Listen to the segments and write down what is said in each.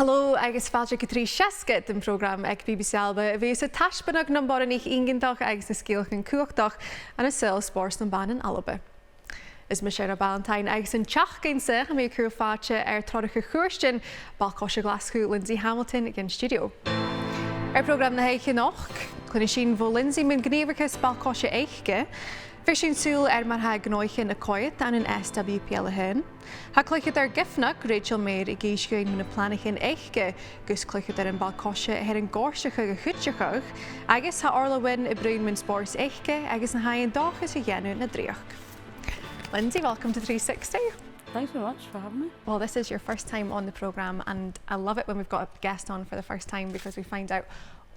Hallo, agus fáilte go trí seasca den program ag BBC Alba. Bhí sa taispeanach na boranich ingintach agus na scíalchan Cuideachd an sil spórs na ban in Alba. Is Iona Ballantyne agus an teachcéinsa a mé cruú fáte toirt Cuairtean Bhall-Coise Ghlaschu Lindsay Hamilton ag an studio. Program na Giofnag, clinician bhfuil Lindsay min gníomhachas Bhall-Coise éige, Fishing súil mar ha gnothaichean a coirt an SWPL hen. Ha Cluicheadair Giffnock, Rachel Mair I géisgein muna planachin éige, gus Cluicheadair an Bhall-Coise an górsacha go chuideachd, agus ha Orla Winn I bruidhinnidh spórs éige, agus na haon dáchas I dhéanú na dríoch. Lindsay, welcome to 360. Thanks very much for having me. Well, this is your first time on the programme, and I love it when we've got a guest on for the first time because we find out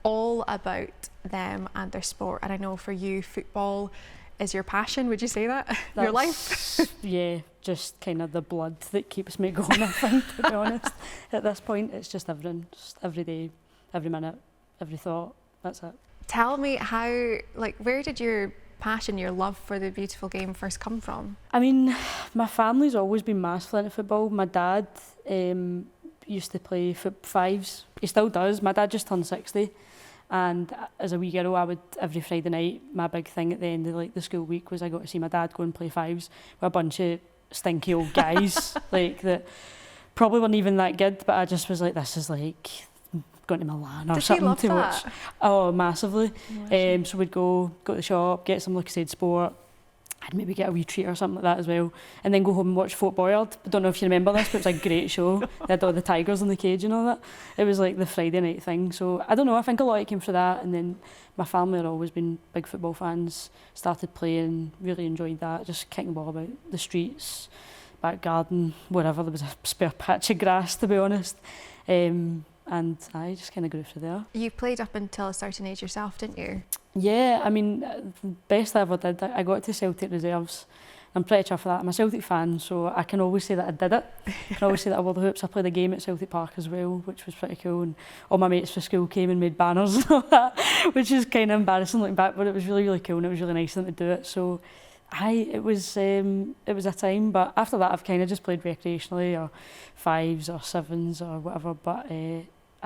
all about them and their sport. And I know for you, football is your passion, would you say that? Your life? Yeah, just kind of the blood that keeps me going, I think, to be honest. At this point, it's just everything, just every day, every minute, every thought, that's it. Tell me how, where did your passion, your love for the beautiful game first come from? I mean, my family's always been massively into football. My dad used to play fives. He still does. My dad just turned 60. And as a wee girl, I would, every Friday night, my big thing at the end of the school week was I got to see my dad go and play fives with a bunch of stinky old guys, that probably weren't even that good, but I just was like, this is like going to Milan or something to watch. Oh, massively. So we'd go to the shop, get some, like I said, sport. I'd maybe get a wee treat or something like that as well, and then go home and watch Fort Boyard. I don't know if you remember this, but it was a great show. They had all the tigers in the cage and all that. It was like the Friday night thing. So I don't know, I think a lot of it came from that, and then my family had always been big football fans. Started playing, really enjoyed that, just kicking the ball about the streets, back garden, wherever there was a spare patch of grass, to be honest. And I just kind of grew through there. You played up until a certain age yourself, didn't you? Yeah, I mean, the best I ever did, I got to Celtic reserves. I'm pretty chuffed for that. I'm a Celtic fan, so I can always say that I did it. I can always say that I wore the hoops. I played a game at Celtic Park as well, which was pretty cool. And all my mates for school came and made banners and all that, which is kind of embarrassing looking back, but it was really, really cool and it was really nice of them to do it. So it was a time, but after that I've kind of just played recreationally, or fives or sevens or whatever. But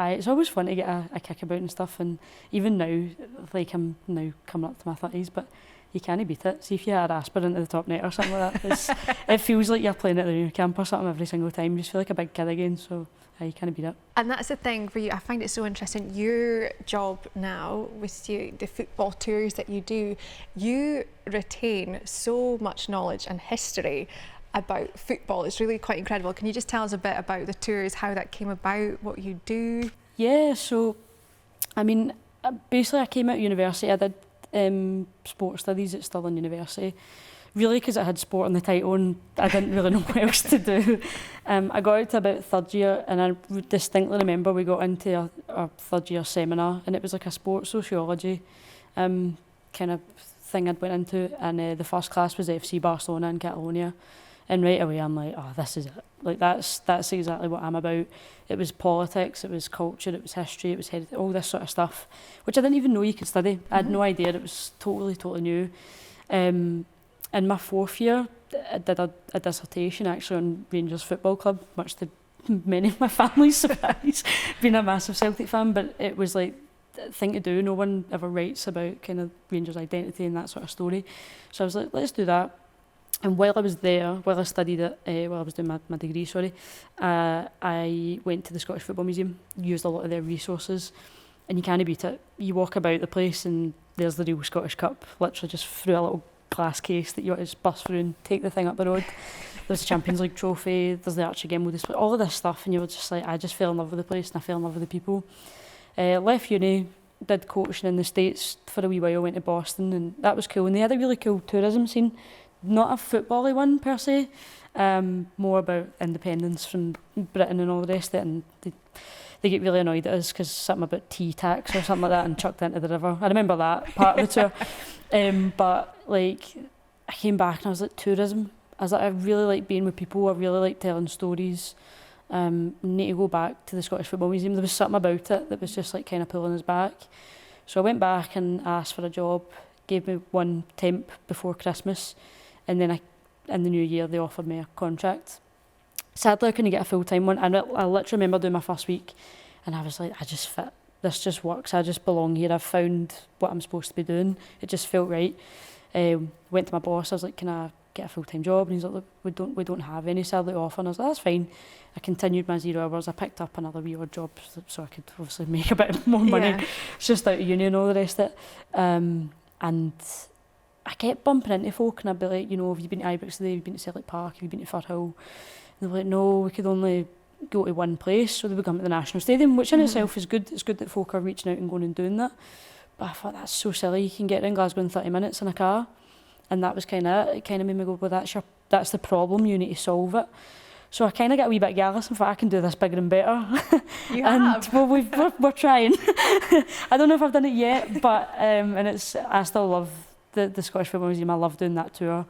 it's always fun to get a kick about and stuff, and even now, I'm now coming up to my 30s, but you can't beat it. See if you had aspirin to the top net or something like that. It feels like you're playing at the New Camp or something every single time. You just feel like a big kid again, so you can't beat it. And that's the thing for you, I find it so interesting. Your job now with the football tours that you do, you retain so much knowledge and history about football. It's really quite incredible. Can you just tell us a bit about the tours, how that came about, what you do? Yeah, so I mean, basically I came out of university. I did sports studies at Stirling University, really because it had sport on the title and I didn't really know what else to do. I got out to about third year, and I distinctly remember we got into our third year seminar, and it was like a sports sociology kind of thing I'd went into, and the first class was FC Barcelona in Catalonia. And right away I'm like, oh, this is it. Like that's exactly what I'm about. It was politics, it was culture, it was history, it was all this sort of stuff, which I didn't even know you could study. I had no idea. It was totally new. In my fourth year, I did a dissertation actually on Rangers Football Club, much to many of my family's surprise, being a massive Celtic fan. But it was like a thing to do. No one ever writes about kind of Rangers identity and that sort of story. So I was like, let's do that. And while I was there, while I studied it, while I was doing my degree, I went to the Scottish Football Museum, used a lot of their resources, and you can't beat it. You walk about the place and there's the real Scottish Cup, literally just through a little glass case that you want to just bust through and take the thing up the road. There's the Champions League trophy, there's the Archie Gimble display, all of this stuff, and you were just like, I just fell in love with the place and I fell in love with the people. Left uni, did coaching in the States for a wee while, went to Boston, and that was cool. And they had a really cool tourism scene. Not a football-y one per se, more about independence from Britain and all the rest of it, and they get really annoyed at us because something about tea tax or something like that and chucked into the river. I remember that part of the tour. But like, I came back and I was like, tourism. I was like, I really like being with people, I really like telling stories. Need to go back to the Scottish Football Museum. There was something about it that was just like kind of pulling us back. So I went back and asked for a job, gave me one temp before Christmas. And then in the new year, they offered me a contract. sadly I couldn't get a full-time one, and I literally remember doing my first week and I was like, I just fit, this just works, I just belong here, I've found what I'm supposed to be doing, it just felt right. Went to my boss, I was like, can I get a full-time job? And he's like, look, we don't have any sadly to offer. And I was like, that's fine. I continued my 0 hours, I picked up another wee odd job so I could obviously make a bit more money. It's just out of uni and all the rest of it. And I kept bumping into folk and I'd be like, you know, have you been to Ibrox today? Have you been to Celtic Park? Have you been to Firhill? And they were like, no, we could only go to one place. So they would come to the National Stadium, which in itself is good. It's good that folk are reaching out and going and doing that. But I thought, that's so silly. You can get in Glasgow in 30 minutes in a car. And that was kind of it. It kind of made me go, well, that's the problem. You need to solve it. So I kind of got a wee bit jealous and thought, I can do this bigger and better. You and have? Well, we're trying. I don't know if I've done it yet, but and I still love the Scottish Football Museum. I love doing that tour.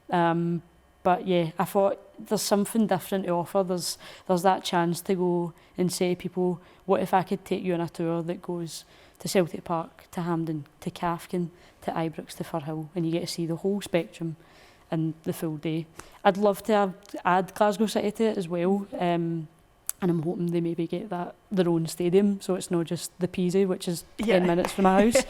But yeah, I thought there's something different to offer. There's that chance to go and say to people, what if I could take you on a tour that goes to Celtic Park, to Hampden, to Cuairtean, to Ibrox, to Firhill, and you get to see the whole spectrum in the full day. I'd love to add Glasgow City to it as well, and I'm hoping they maybe get their own stadium, so it's not just the Peasy, which is 10 minutes from my house.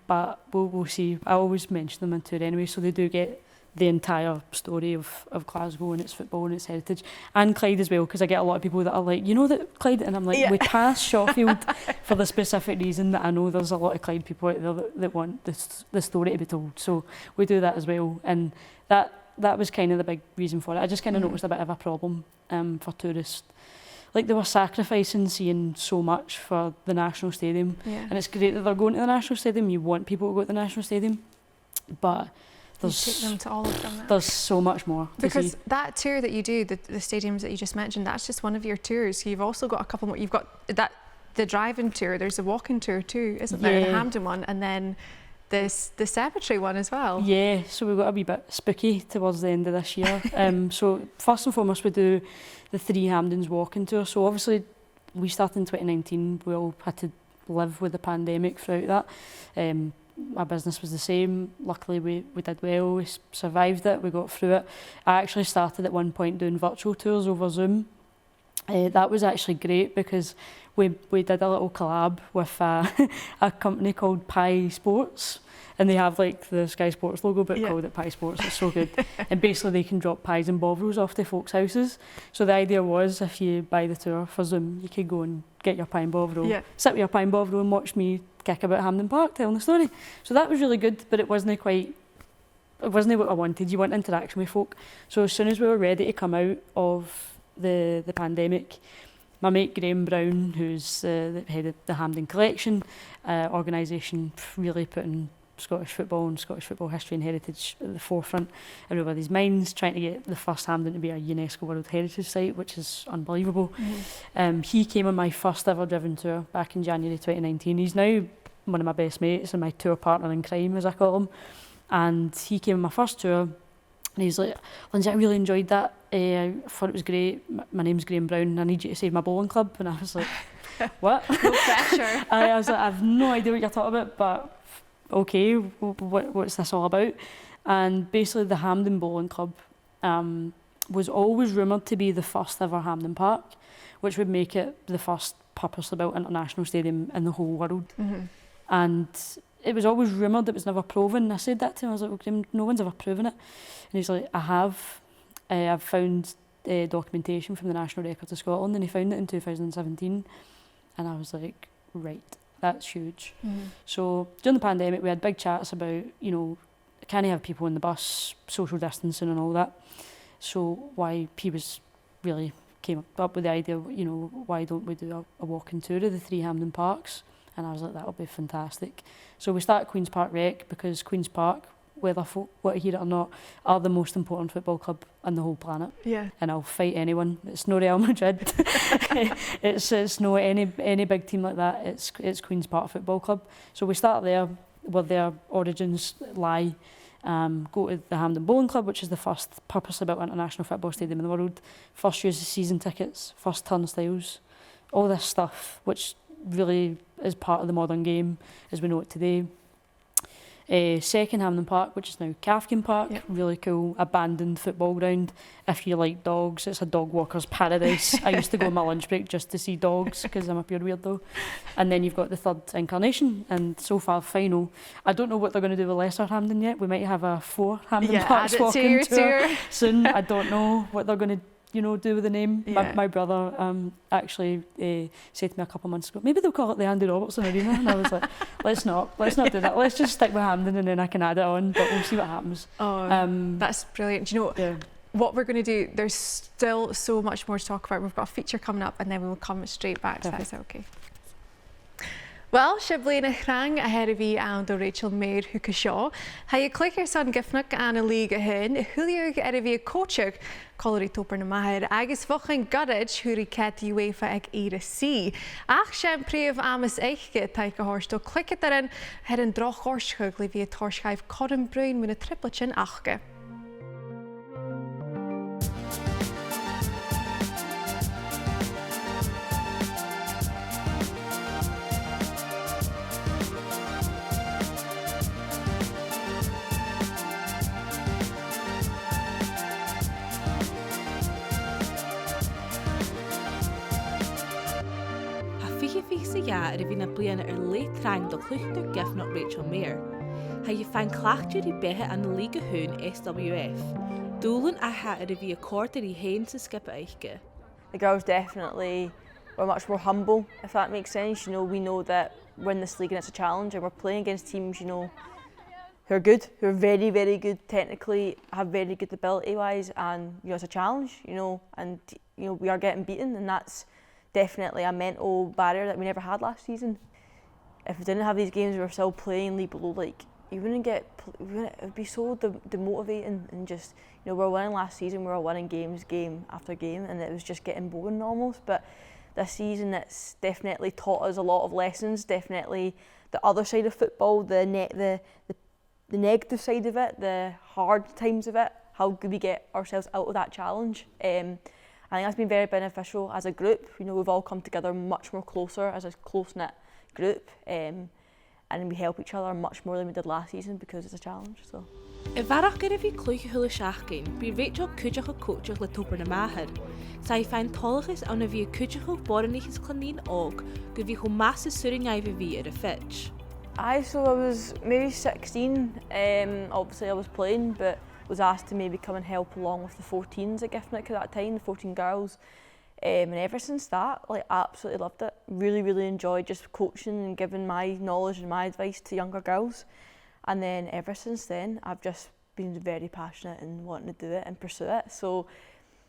But we'll see. I always mention them in tour anyway, so they do get the entire story of Glasgow and its football and its heritage, and Clyde as well, because I get a lot of people that are like, you know that Clyde, and I'm like, we passed Shawfield for the specific reason that I know there's a lot of Clyde people out there that want the story to be told, so we do that as well, and that was kind of the big reason for it. I just kind of noticed a bit of a problem for tourists. Like, they were sacrificing seeing so much for the National Stadium, and it's great that they're going to the National Stadium. You want people to go to the National Stadium, but take them to all of them. There's so much more. Because that tour that you do, the stadiums that you just mentioned, that's just one of your tours. You've also got a couple more. You've got the driving tour. There's a walking tour too, isn't there? The Hampden one, and then the cemetery one as well. Yeah. So we've got a wee bit spooky towards the end of this year. So first and foremost, we do the 3 Hampdens walking tour. So obviously, we started in 2019. We all had to live with the pandemic throughout that. My business was the same. Luckily, we did well. We survived it. We got through it. I actually started at one point doing virtual tours over Zoom. That was actually great because we did a little collab with a company called Pi Sports, and they have like the Sky Sports logo, but called it Pi Sports. It's so good. And basically, they can drop pies and bovrils off to folks' houses. So the idea was, if you buy the tour for Zoom, you could go and get your pie and bovril, sit with your pie and bovril, and watch me kick about Hampden Park telling the story. So that was really good, but it wasn't what I wanted. You want interaction with folk. So as soon as we were ready to come out of the pandemic, my mate Graham Brown, who's the head of the Hampden Collection organisation, really putting Scottish football and Scottish football history and heritage at the forefront of everybody's minds, trying to get the first Hampden to be a UNESCO World Heritage Site, which is unbelievable. He came on my first ever driven tour back in January 2019. He's now one of my best mates and my tour partner in crime, as I call him. And he came on my first tour, and he's like, Lindsay, I really enjoyed that. I thought it was great. My name's Graham Brown, and I need you to save my bowling club. And I was like, what? No pressure. I was like, I have no idea what you're talking about, but okay, what's this all about? And basically the Hampden Bowling Club was always rumoured to be the first ever Hampden Park, which would make it the first purposely built international stadium in the whole world. And it was always rumoured, it was never proven. I said that to him, I was like, well, no one's ever proven it. And he's like, I have. I've found documentation from the National Records of Scotland, and he found it in 2017. And I was like, right. That's huge. So during the pandemic, we had big chats about, you know, can you have people in the bus, social distancing and all that. So he was really came up with the idea, you know, why don't we do a walking tour of the 3 Hampden parks? And I was like, that'll be fantastic. So we started Queen's Park Rec because Queen's Park, whether folk want to hear it or not, are the most important football club on the whole planet. And I'll fight anyone. It's no Real Madrid. it's no any big team like that. It's Queen's Park Football Club. So we start there where their origins lie. Go to the Hampden Bowling Club, which is the first purposely built international football stadium in the world. First use of season tickets, first turnstiles, all this stuff, which really is part of the modern game as we know it today. Second Hamden Park, which is now Cuairtean Park, really cool, abandoned football ground. If you like dogs, it's a dog walker's paradise. I used to go on my lunch break just to see dogs because I'm a pure weirdo. And then you've got the third incarnation and so far final. I don't know what they're going to do with Lesser Hamden yet. We might have a 4 Hamden Parks walking tour soon. I don't know what they're going to do with the name. My brother actually said to me a couple of months ago, maybe they'll call it the Andy Robertson Arena, and I was like, let's not do that. Let's just stick with Hamden and then I can add it on, but we'll see what happens. That's brilliant. Do you know what we're going to do? There's still so much more to talk about. We've got a feature coming up and then we'll come straight back to that. Is that okay? Well, Shiblaina Chrang ahead of you and Rachel Mair who Shaw. Hay Cluicheadair Giffnock and a league ahead. Juliog erivia coachig Collery Toper na Maher agus fochin garage huri cat UEFA ag ira C. Ach shem prev amas eichge taike horsto Cluicheadair had an drochorschug livia torschaiv codden bruin with a tripletchen achge. Ar a bhí na bliana leitreang do Cluicheadair Giffnock Rachel Mair. Ha you find clachtúir I bethe an na Liga Hún SWF. Dúlan aha ar a bhí a còirtear I hain sa skipa aiche. The girls definitely were much more humble, if that makes sense. We know that we're in this league and it's a challenge and we're playing against teams, who are good, who are very, very good technically, have very good ability-wise, and it's a challenge, and we are getting beaten, and that's definitely a mental barrier that we never had last season. If we didn't have these games, we were still playing league below, it would be so demotivating, and just, we were winning last season, we were winning games, game after game, and it was just getting boring almost. But this season, it's definitely taught us a lot of lessons, definitely the other side of football, the negative side of it, the hard times of it, how good we get ourselves out of that challenge. I think that's been very beneficial as a group. We've all come together much more closer as a close-knit group, and we help each other much more than we did last season because it's a challenge. So. I bharrachd ar a bhí Cluicheadair seachcin, bhí Rachel Cuideachd coachach le Toper na Maher. Sa I find tolachas an a bhí Cuideachd barrachd clannín og, go bhí go massa suring a bhí ar a fitch. So I was maybe 16. Obviously I was playing, but was asked to maybe come and help along with the 14s at Giffnock at that time, the 14 girls. And ever since that, absolutely loved it. Really, really enjoyed just coaching and giving my knowledge and my advice to younger girls. And then ever since then, I've just been very passionate and wanting to do it and pursue it. So,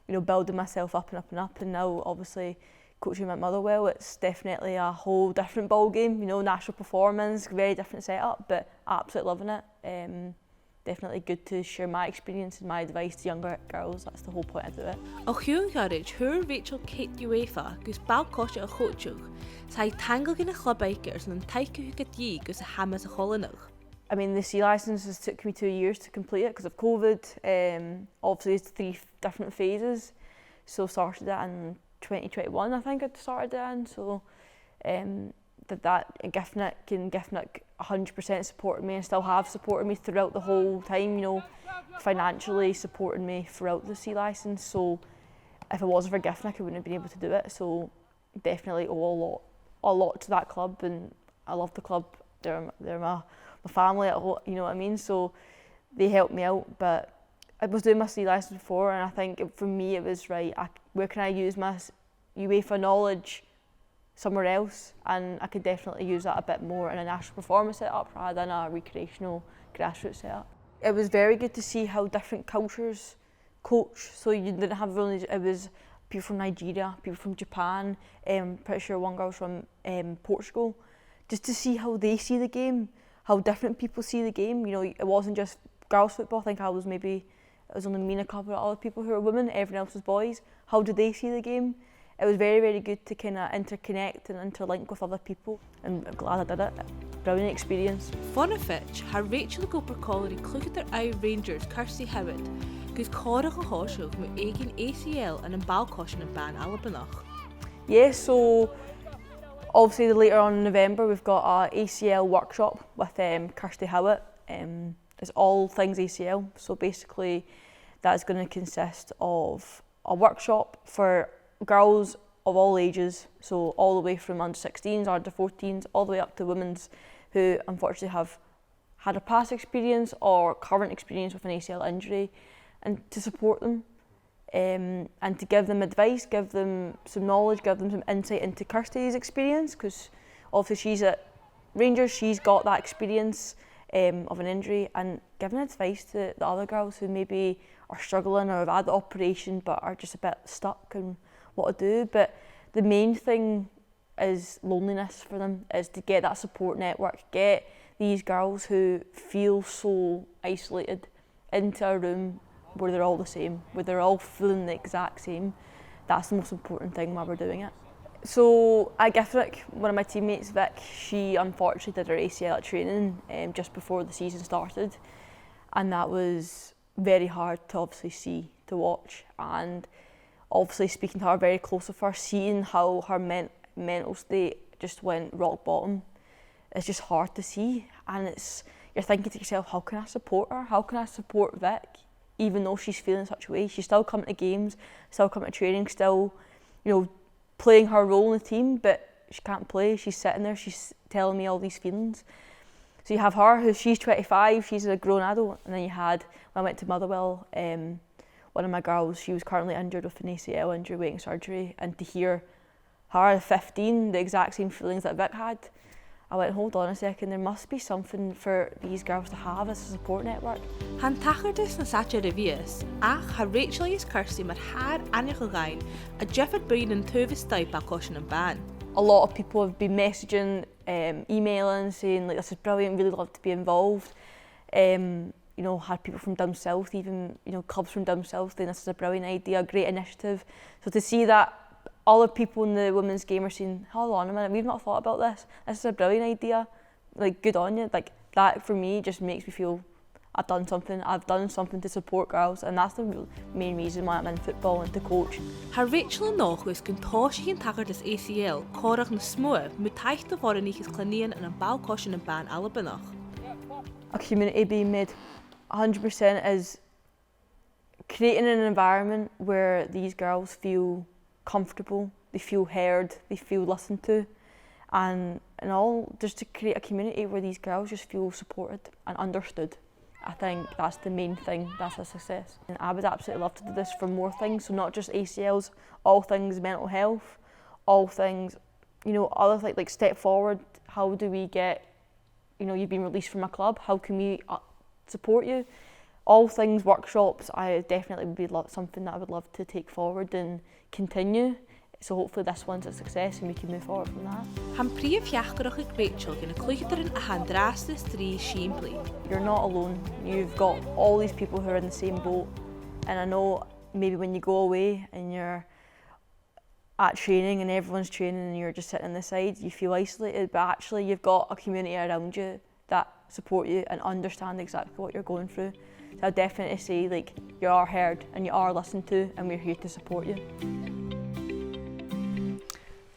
building myself up and up and up. And now, obviously, coaching at Motherwell, it's definitely a whole different ball game. National performance, very different setup, but absolutely loving it. Definitely good to share my experience and my advice to younger girls. That's the whole point of it. Och huw garage, huw Rachel Kate UEFA, gus bhuill-coise a choteach. Sa tangle gin a clubikers and taike who get ye gus a hamas a cholinach. I mean, the C licenses took me 2 years to complete it because of COVID. Obviously, it's 3 different phases. So started it in 2021, I think I'd started it in. So did that in Giffnock, and Giffnock 100% supported me and still have supported me throughout the whole time, financially supported me throughout the C licence. So if it wasn't for Giffnock, I wouldn't have been able to do it. So definitely owe a lot to that club, and I love the club. They're my family, you know what I mean? So they helped me out, but I was doing my C licence before, and I think for me it was right, where can I use my UEFA knowledge somewhere else, and I could definitely use that a bit more in a national performance setup rather than a recreational grassroots setup. It was very good to see how different cultures coach, so you didn't have only, it was people from Nigeria, people from Japan, pretty sure one girl's from Portugal, just to see how they see the game, how different people see the game. It wasn't just girls football. I think it was only me and a couple of other people who were women, everyone else was boys. How did they see the game? It was very, very good to kind of interconnect and interlink with other people, and I'm glad I did it. Brilliant experience. Fonna fitch, ha Rachel go per Collery Cluicheadair Rangers Cuideachd, gus cóireach a hóisiúch mu éigin ACL and an bhuill-coise na ban Alba. Yeah, so obviously later on in November we've got our ACL workshop with Cuideachd it's all things ACL. So basically that's going to consist of a workshop for girls of all ages, so all the way from under 16s, under 14s, all the way up to women's who unfortunately have had a past experience or current experience with an ACL injury, and to support them and to give them advice, give them some knowledge, give them some insight into Kirsty's experience, because obviously she's at Rangers, she's got that experience of an injury, and giving advice to the other girls who maybe are struggling or have had the operation but are just a bit stuck and what to do. But the main thing is loneliness for them, is to get that support network, get these girls who feel so isolated into a room where they're all the same, where they're all feeling the exact same. That's the most important thing while we're doing it. So at Giffnock, one of my teammates, Vic, she unfortunately did her ACL at training just before the season started, and that was very hard to obviously see, to watch, and obviously speaking to her, very close with her, seeing how her mental state just went rock bottom, it's just hard to see. And you're thinking to yourself, how can I support her? How can I support Vic? Even though she's feeling such a way, she's still coming to games, still coming to training, still, playing her role in the team, but she can't play. She's sitting there, she's telling me all these feelings. So you have her, she's 25, she's a grown adult, and then you had, when I went to Motherwell, one of my girls, she was currently injured with an ACL injury, waiting surgery, and to hear her at 15, the exact same feelings that Vic had, I went, hold on a second, there must be something for these girls to have as a support network. Han tachardus na sacha de bhios, ach ha Rachel is Kirsty mar haar anigagain, a Jefford Brain and Tovis Stoi Balcoshin and Ban. A lot of people have been messaging, emailing, saying like, this is brilliant, really love to be involved. Had people from down south, even clubs from down south, saying this is a brilliant idea, a great initiative. So to see that other people in the women's game are saying, hold on a minute, we've not thought about this. This is a brilliant idea. Like, good on you. Like, that for me just makes me feel I've done something to support girls, and that's the main reason why I'm in football and to coach. Ha Rachel and Nóchus can toshi and tachardus ACL, corach na smua, mutaich de voranichis clanian and a Bhall-Coise and Ban Alba. A community being made 100% is creating an environment where these girls feel comfortable, they feel heard, they feel listened to, and all just to create a community where these girls just feel supported and understood. I think that's the main thing, that's a success. And I would absolutely love to do this for more things, so not just ACLs, all things mental health, all things, other things like step forward, how do we get, you've been released from a club, how can we support you? All things workshops, I definitely would be something that I would love to take forward and continue. So hopefully this one's a success and we can move forward from that. Han príomh fiachgarach ag Rachel gin a Cluicheadair an-dràsta trí siimplí. You're not alone. You've got all these people who are in the same boat. And I know maybe when you go away and you're at training and everyone's training and you're just sitting on the side, you feel isolated, but actually you've got a community around you that support you and understand exactly what you're going through. So I definitely say you are heard and you are listened to, and we're here to support you.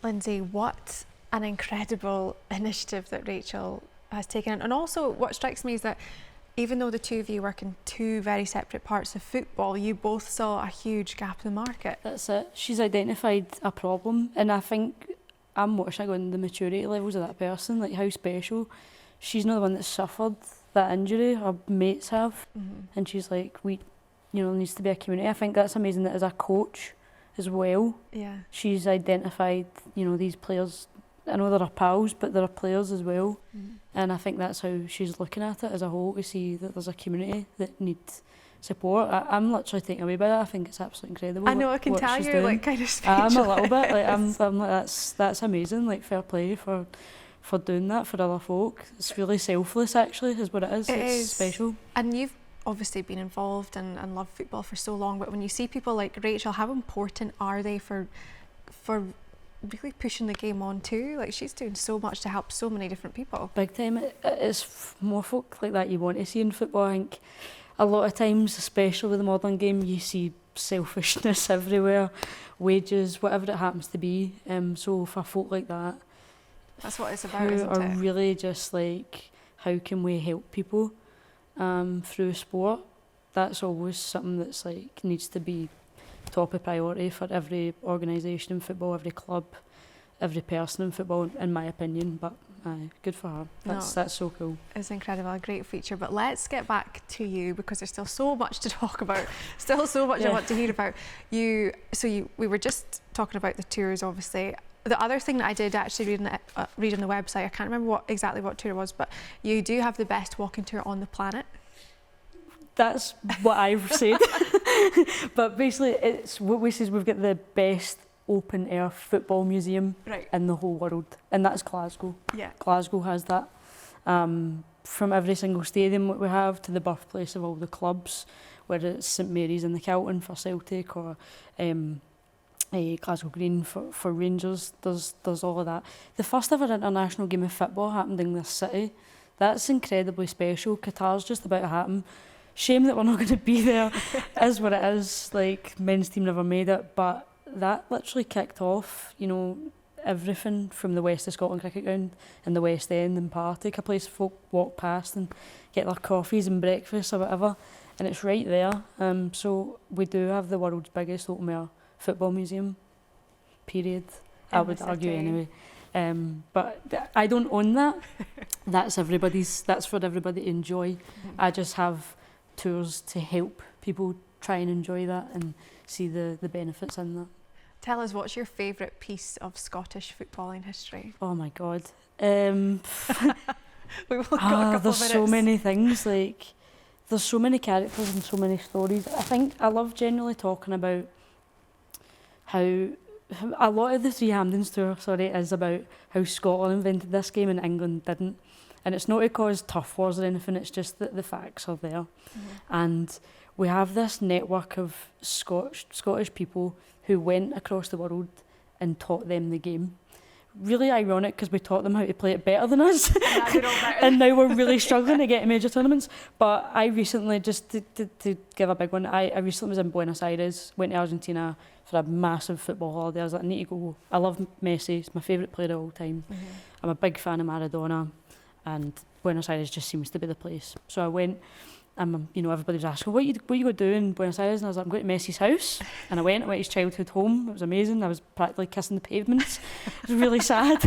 Lindsay, what an incredible initiative that Rachel has taken. And also what strikes me is that even though the two of you work in two very separate parts of football, you both saw a huge gap in the market. That's it. She's identified a problem, and I think I'm watching her going the maturity levels of that person, like how special. She's not the one that suffered that injury, her mates have, and she's like, needs to be a community. I think that's amazing that as a coach as well, she's identified, these players. I know they're her pals, but they're her players as well. And I think that's how she's looking at it as a whole, to see that there's a community that needs support. I'm literally taken away by that. I think it's absolutely incredible. I know, I can tell you're doing. kind of speechless. I'm a little bit, I'm like, that's amazing, fair play for doing that for other folk. It's really selfless, actually, is what it is. It's special. And you've obviously been involved and loved football for so long, but when you see people like Rachel, how important are they for really pushing the game on too? She's doing so much to help so many different people. Big time. It's more folk like that you want to see in football. I think a lot of times, especially with the modern game, you see selfishness everywhere, wages, whatever it happens to be. So for folk like that, that's what it's about, who isn't are it? really just how can we help people? through sport. That's always something that's like needs to be top of priority for every organisation in football, every club, every person in football, in my opinion. But good for her. That's so cool. It's incredible, a great feature. But let's get back to you, because there's still so much to talk about, still so much I want to hear about. We were just talking about the tours, obviously. The other thing that I did actually read on the website, I can't remember exactly what tour it was, but you do have the best walking tour on the planet. That's what I've said. But basically, it's what we say is we've got the best open air football museum in the whole world, and that's Glasgow. Yeah. Glasgow has that. From every single stadium that we have to the birthplace of all the clubs, whether it's St Mary's in the Celton for Celtic or Glasgow Green for Rangers, there's all of that. The first ever international game of football happened in this city. That's incredibly special. Qatar's just about to happen. Shame that we're not going to be there, is what it is. Like, men's team never made it, but that literally kicked off, you know, everything from the West of Scotland Cricket Ground and the West End and Partick, a place folk walk past and get their coffees and breakfast or whatever, and it's right there. So we do have the world's biggest open air football museum, period. I would argue anyway. But I don't own that. That's everybody's. That's for everybody to enjoy. I just have tours to help people try and enjoy that and see the benefits in that. Tell us, what's your favourite piece of Scottish footballing history? Oh my God. We've got a couple there's of so minutes. many things, like there's so many characters and so many stories. I think I love generally talking about how a lot of the Three Hamdens tour, is about how Scotland invented this game and England didn't. And it's not to cause tough wars or anything, it's just that the facts are there. And we have this network of Scottish people who went across the world and taught them the game. Really ironic, because we taught them how to play it better than us. And now we're really struggling to get to major tournaments. But I recently, just to give a big one, I recently was in Buenos Aires, went to Argentina for a massive football holiday. I was like, I need to go. I love Messi, he's my favourite player of all time. I'm a big fan of Maradona, and Buenos Aires just seems to be the place. So I went, and everybody was asking, what are you going to do in Buenos Aires? And I was like, I'm going to Messi's house. And I went to his childhood home. It was amazing. I was practically kissing the pavements. It was really sad.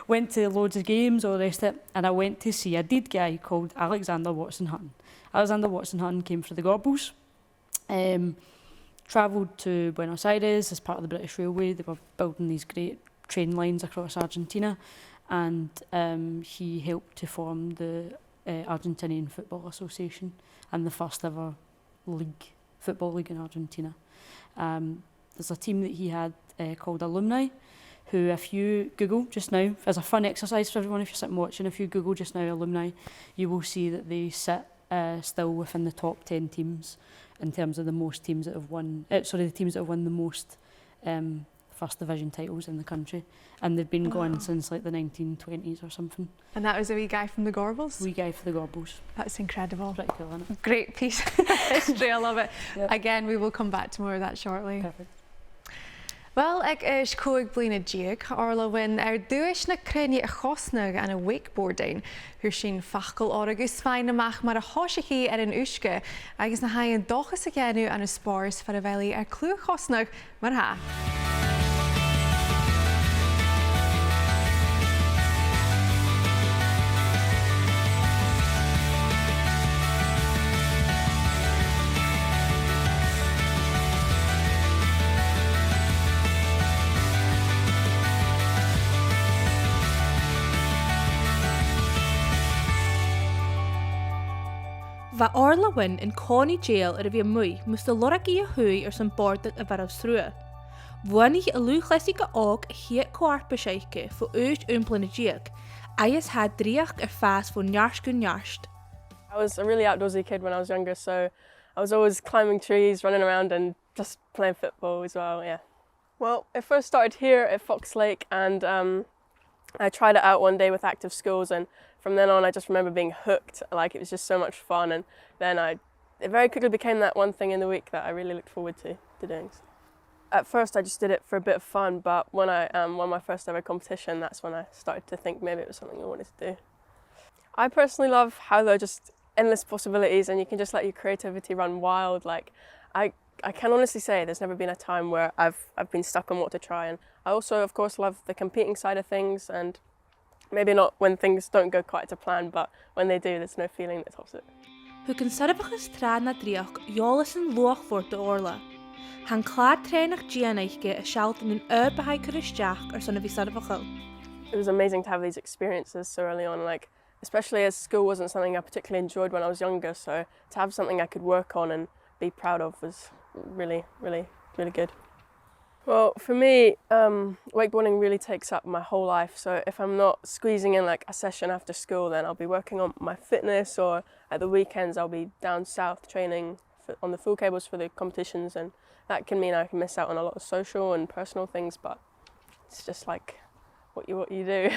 Went to loads of games, all the rest of it. And I went to see a dead guy called Alexander Watson Hutton. Alexander Watson Hutton came for the Gorbals. Travelled to Buenos Aires as part of the British Railway. They were building these great train lines across Argentina. And he helped to form the Argentinian Football Association and the first ever football league in Argentina. There's a team that he had called Alumni, who if you Google just now, as a fun exercise for everyone, if you're sitting watching, if you Google just now Alumni, you will see that they sit still within the top 10 teams in terms of the most teams that have won, the teams that have won the most first division titles in the country, and they've been going since like the 1920s or something. And that was a wee guy from the Gorbals? Wee guy for the Gorbals. That's incredible. Pretty cool, isn't it? Great piece of history, I love it. Yep. Again, we will come back to more of that shortly. Perfect. Well, ag is cúig bliana díag, Orla Winn dúis na cridhe Giofnag and a wakeboarding, who sin fachgal agus fein amach mar a hoisií an uisce, agus na hain dochas a genu and a spores for a bhaile Cluicheadair mar ha. Va Orla Winn in Connie jail ar a bhí mui mus de loragi a hui ar san bordig a bhar srua. Bhuinnidh a lúchleisiga og a hiet coartbeisiike for ucht umplana diag. Ayas had driach fast for njarsku njarst. I was a really outdoorsy kid when I was younger, so I was always climbing trees, running around and just playing football as well, yeah. Well, it first started here at Fox Lake, and I tried it out one day with active schools, and from then on I just remember being hooked. Like, it was just so much fun, and then it very quickly became that one thing in the week that I really looked forward to doing. At first I just did it for a bit of fun, but when I won my first ever competition, that's when I started to think maybe it was something I wanted to do. I personally love how they're just endless possibilities, and you can just let your creativity run wild. Like, I can honestly say there's never been a time where I've been stuck on what to try. And I also, of course, love the competing side of things, and maybe not when things don't go quite to plan, but when they do, there's no feeling that tops it. Hu conservachas trá na dríoch eòlais an luach for de Orla. Han clad treinach Giofnag a sealt in an bhaile Cuideachd ar sonna bhí sarvachal. It was amazing to have these experiences so early on, like, especially as school wasn't something I particularly enjoyed when I was younger, so to have something I could work on and be proud of was really, really, really good. Well, for me, wakeboarding really takes up my whole life, so if I'm not squeezing in like a session after school, then I'll be working on my fitness, or at the weekends I'll be down south training on the full cables for the competitions, and that can mean I can miss out on a lot of social and personal things, but it's just like what you do.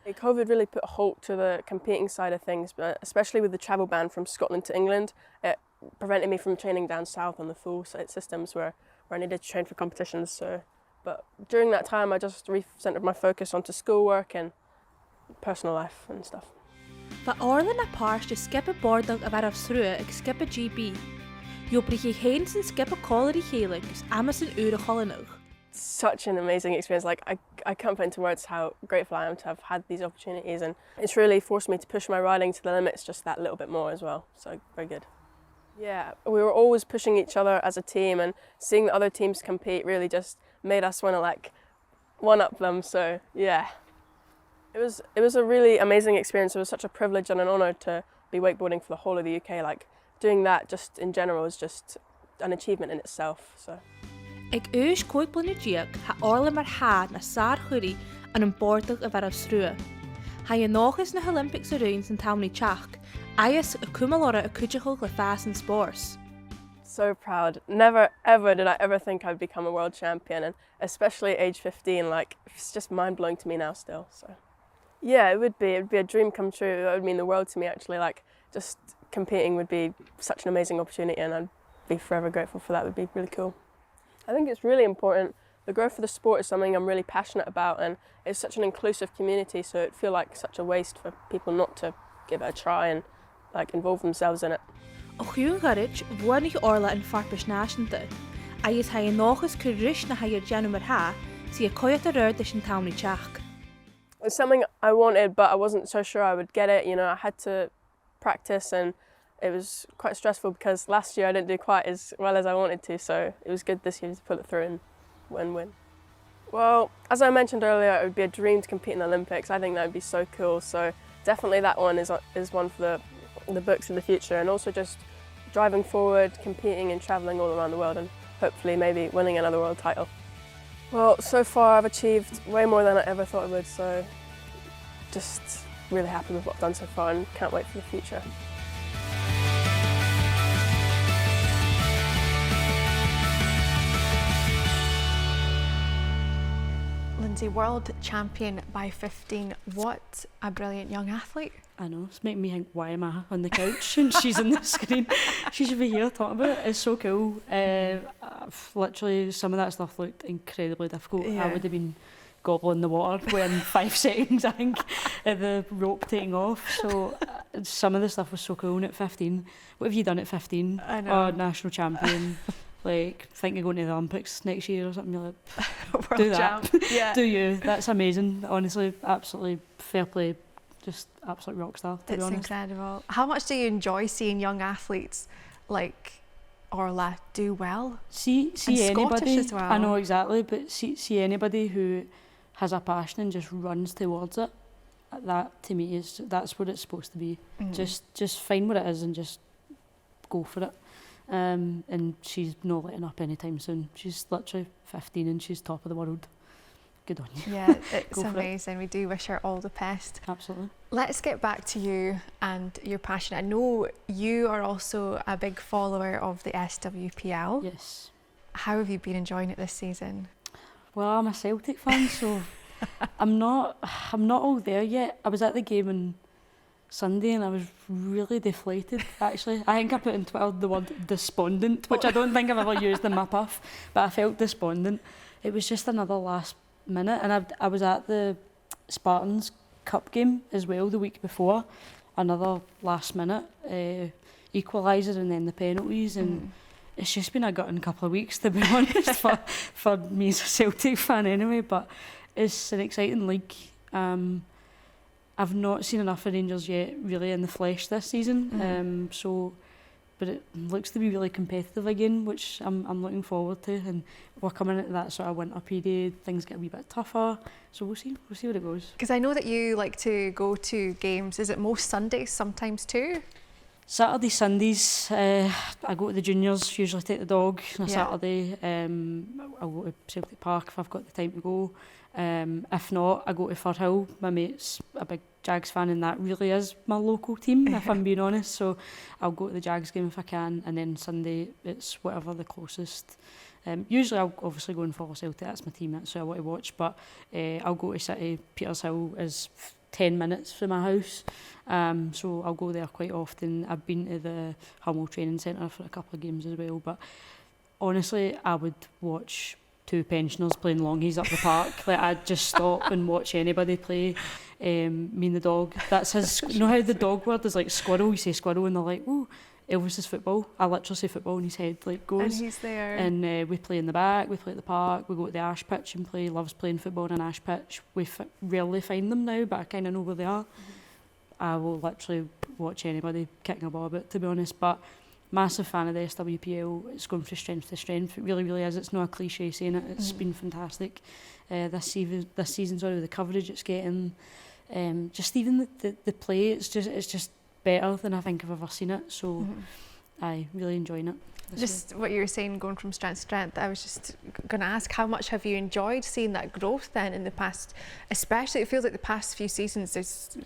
COVID really put a halt to the competing side of things, but especially with the travel ban from Scotland to England, it prevented me from training down south on the full systems where I needed to train for competitions. So, but during that time, I just recentered my focus onto schoolwork and personal life and stuff. Ba Orla na páirc de skip a bordach a bhar srua ag skip a GB. Jo bruidhinnidh sin skip a cóirí chéile gus amas an úra cholanach. Such an amazing experience. Like, I can't put into words how grateful I am to have had these opportunities, and it's really forced me to push my riding to the limits just that little bit more as well. So very good. Yeah, we were always pushing each other as a team, and seeing the other teams compete really just made us want to like one-up them. So yeah, it was a really amazing experience. It was such a privilege and an honour to be wakeboarding for the whole of the UK. Like, doing that just in general is just an achievement in itself. So. Ag coig blina diaag ha Orla mar had na sár chuirí an bordach a bhar srua. Ha nóchas na Olympics a rounds in Cuideachd, agus a còmhla a Cuideachd le fast and sports. So proud. Never ever did I ever think I'd become a world champion, and especially at age 15, like, it's just mind-blowing to me now still. So yeah, it'd be a dream come true. That would mean the world to me, actually. Like, just competing would be such an amazing opportunity, and I'd be forever grateful for that. It would be really cool. I think it's really important. The growth of the sport is something I'm really passionate about, and it's such an inclusive community, so it'd feel like such a waste for people not to give it a try and like involve themselves in it. O chuún garage bhuainig Orla an farpas náisiúnta, agus ha nóchas chuiris na hair Janu mar ha, si a Cuideachd de sin Cuideachd. It's something I wanted, but I wasn't so sure I would get it. You know, I had to practice, and it was quite stressful because last year I didn't do quite as well as I wanted to, so it was good this year to pull it through and win. Well, as I mentioned earlier, it would be a dream to compete in the Olympics. I think that would be so cool, so definitely that one is one for the books in the future, and also just driving forward, competing and travelling all around the world, and hopefully maybe winning another world title. Well, so far I've achieved way more than I ever thought I would, so just really happy with what I've done so far and can't wait for the future. Lindsay, world champion by 15. What a brilliant young athlete. I know, it's making me think, why am I on the couch and she's on the screen? She should be here talking about it. It's so cool. Literally, some of that stuff looked incredibly difficult. Yeah. I would have been gobbling the water within 5 seconds, I think, at the rope taking off. So some of the stuff was so cool. And at 15, what have you done at 15? I know. Oh, national champion. Like, thinking of going to the Olympics next year or something. You're like, World do that. champ. Yeah. Do you? That's amazing. Honestly, absolutely fair play. Just absolute rock star, to be It's honest. incredible. How much do you enjoy seeing young athletes like Orla do well? See And anybody. Scottish as well. I know exactly, but see anybody who has a passion and just runs towards it. That to me that's what it's supposed to be. Just find what it is and just go for it. And she's not letting up anytime soon. She's literally 15 and she's top of the world. Good on you. Yeah, it's Go for it. amazing. We do wish her all the best. Absolutely. Let's get back to you and your passion. I know you are also a big follower of the SWPL. Yes. How have you been enjoying it this season? Well, I'm a Celtic fan, so I'm not all there yet. I was at the game on Sunday and I was really deflated, actually. I think I put in Twitter the word despondent, which I don't think I've ever used in my puff, but I felt despondent. It was just another last minute, and I was at the Spartans Cup game as well the week before, another last minute equaliser and then the penalties, and it's just been a gutting couple of weeks, to be honest, for me as a Celtic fan anyway, but it's an exciting league. I've not seen enough of Rangers yet really in the flesh this season, but it looks to be really competitive again, which I'm looking forward to, and we're coming into that sort of winter period, things get a wee bit tougher, so we'll see where it goes. Because I know that you like to go to games, is it most Sundays sometimes too? Saturday, Sundays, I go to the juniors, usually take the dog on a Saturday. I'll go to Celtic Park if I've got the time to go. If not, I go to Firhill. My mate's a big Jags fan, and that really is my local team, if I'm being honest. So I'll go to the Jags game if I can, and then Sunday it's whatever the closest. Usually I'll obviously go and follow Celtic, that's my team, that's who I want to watch, but I'll go to City. Petershill is 10 minutes from my house, so I'll go there quite often. I've been to the Hummel Training Centre for a couple of games as well, but honestly I would watch two pensioners playing longies up the park. Like, I'd just stop and watch anybody play. Me and the dog, that's his, you know how the dog word is like squirrel, you say squirrel and they're like, ooh, Elvis is football. I literally say football and his head like goes. And he's there. And we play in the back, we play at the park, we go to the ash pitch and play. Loves playing football on an ash pitch. We rarely find them now, but I kind of know where they are. I will literally watch anybody kicking a ball about, to be honest, but massive fan of the SWPL. It's going from strength to strength. It really, really is. It's not a cliche saying it. It's been fantastic. This season, with the coverage it's getting, just even the play, it's just better than I think I've ever seen it. So I really enjoying it. Just what you were saying, going from strength to strength, I was just going to ask, how much have you enjoyed seeing that growth then in the past, especially it feels like the past few seasons it's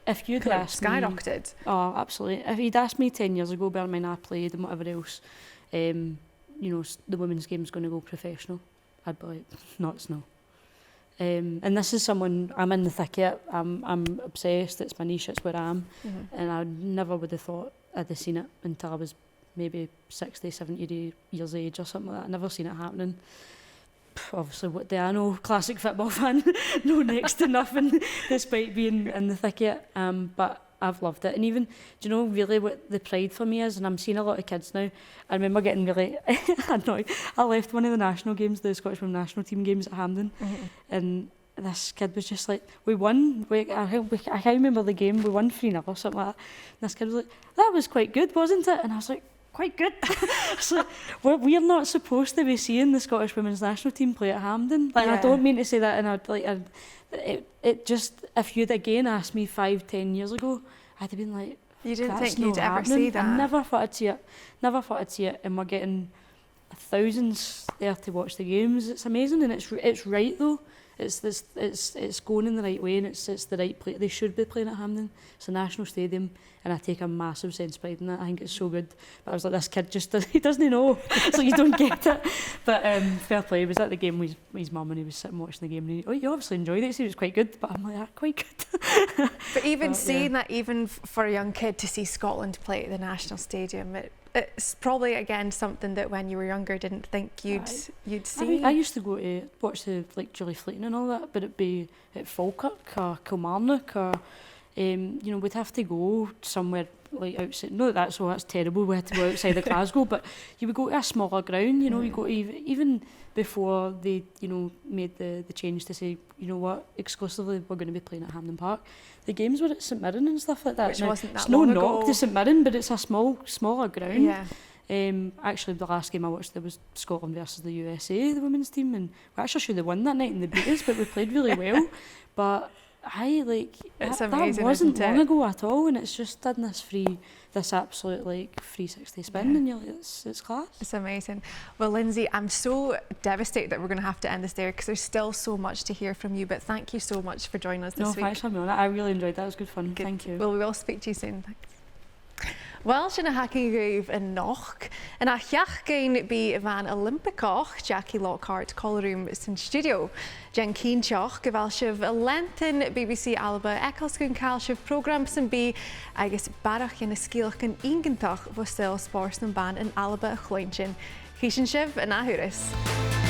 if you'd asked skyrocketed. Oh, absolutely. If you'd asked me 10 years ago, bear in mind I played and whatever else, you know, the women's game's going to go professional, I'd be like, nuts, no. And this is someone, I'm in the thick of it, I'm obsessed, it's my niche, it's where I am, and I never would have thought I'd have seen it until I was maybe 60, 70 years age or something like that. I've never seen it happening. Obviously, what do I know? Classic football fan, no next to nothing, despite being in the thick of it. But I've loved it. And even, do you know really what the pride for me is? And I'm seeing a lot of kids now. I remember getting really annoyed. I left one of the national games, the Scottish Women's national team games at Hampden, and this kid was just like, we won, I can't remember the game, we won 3-0 or something like that. And this kid was like, that was quite good, wasn't it? And I was like, quite good. So we're not supposed to be seeing the Scottish Women's national team play at Hampden. Like, I don't mean to say that, and it just, if you'd again asked me 5-10 years ago, I'd have been like, you didn't think you'd ever see that? I never thought I'd see it. Never thought I'd see it, and we're getting thousands there to watch the games. It's amazing, and it's right though. It's going in the right way, and it's the right place. They should be playing at Hampden. It's a national stadium, and I take a massive sense of pride in that. I think it's so good. But I was like, this kid he doesn't know, so you don't get it. But fair play. He was at the game with his mum, and he was sitting watching the game, and you obviously enjoyed it. So it was quite good. But I'm like, quite good. But even seeing that, even for a young kid to see Scotland play at the national stadium, it's probably again something that when you were younger didn't think you'd see. I used to go to watch the Julie Fleeting and all that, but it'd be at Falkirk or Kilmarnock or you know, we'd have to go somewhere like outside. No, that's terrible. We had to go outside of Glasgow, but you would go to a smaller ground. You know, you go to even before they made the change to say, you know what, exclusively we're going to be playing at Hampden Park. The games were at St Mirren and stuff like that. Which wasn't that it's long no ago. knock to St Mirren, but it's a smaller ground. Yeah. Actually, the last game I watched there was Scotland versus the USA, the women's team, and we actually should have won that night and they beat us, but we played really well. But it's amazing, that wasn't isn't it? long ago at all, and it's just done this absolute like 360 spin, and you're like, it's class. It's amazing. Well, Lindsay, I'm so devastated that we're going to have to end this there because there's still so much to hear from you. But thank you so much for joining us this week. No, thanks for having me on. I really enjoyed that. It was good fun. Good. Thank you. Well, we will speak to you soon. Thanks. Well, sinna hacking raibh in noch, and a chiachgain be van Olympicach, Jackie Lockhart, callroom in studio. Jen Keenchach, gewalshiv a lengthen BBC Alba, Eccleston Calshiv programs and be, I guess, barrachd in a skilch and ingentach was still sports and ban in Alba, Chloinchin. Chiesenshiv and Ahuris.